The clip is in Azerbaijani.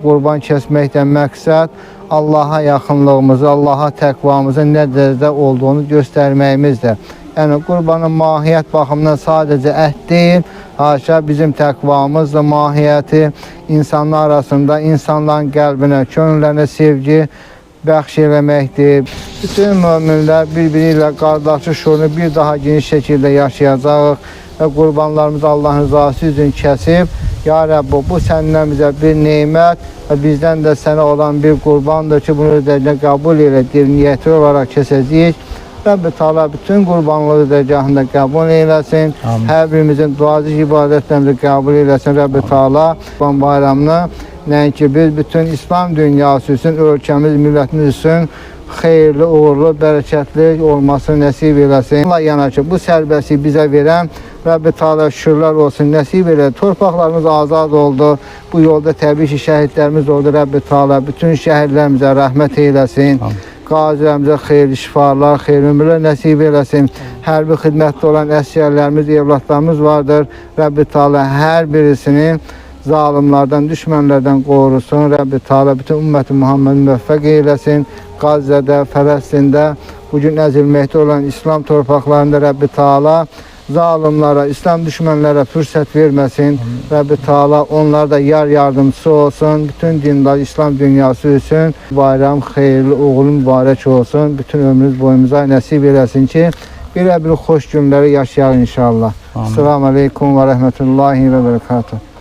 Qurban kəsməkdən məqsəd Allaha yaxınlığımızı, Allaha təqvamızın nə dərəcədə olduğunu göstərməyimizdir. Yəni qurbanın mahiyyət baxımından sadəcə ət deyil, haşa bizim təqvamızla mahiyyəti insanlar arasında, insanların qəlbinə, könüllərinə sevgi bəxş eləməkdir. Bütün möminlər bir-biri ilə qardaşlıq şuurunu bir daha geniş şəkildə yaşayacaq və qurbanlarımızı Allahın rızası üçün kəsib, ya Rəbbi, bu səndən bizə bir neymət və bizdən də sənə olan bir qurbandır ki, bunu ödəyəcək qəbul elə, niyyəti olaraq kəsəcəyik. Rəbbi Teala bütün qurbanlığı dərgahında qəbul eləsin. Amin. Hər birimizin duacı ibadətlərimizi qəbul eləsin. Rəbbi Teala Qurban bayramını nəinki biz bütün İslam dünyası üçün, ölkəmiz, millətimiz üçün xeyirli, uğurlu, bərəkətli olmasını nəsib eləsin. Allah yana ki, bu sərbəsti bizə verən Rəbbi Teala şükürlər olsun, nəsib elə. Torpaqlarımız azad oldu. Bu yolda təbii ki, şəhidlərimiz oldu. Rəbbi Teala bütün şəhidlərimizə rəhmət eyləsin. Qazilərimizə xeyirli şifalar, xeyirli ömürlər nəsib eləsin. Hərbi xidmətdə olan əsgərlərimiz, evlatlarımız vardır. Rəbbi Teala hər birisini zalimlardan, düşmənlərdən qorusun. Rəbbi Teala bütün ümməti Muhammed müvəffəq eyləsin. Qazədə, Fələstində, bugün əzilməkdə olan İslam torpaqlarında Rəbbi Teala zalimlara, İslam düşmənlərə fürsət verməsin. Rəbbi Teala onlar da yar yardımcısı olsun. Bütün dindar İslam dünyası üçün bayram xeyirli, uğurlu, mübarək olsun. Bütün ömrümüz boyumuza nəsib eləsin ki, bir xoş günləri yaşayaq inşallah. Selamun Aleyküm və Rəhmətullahi və Bərəkatuhu.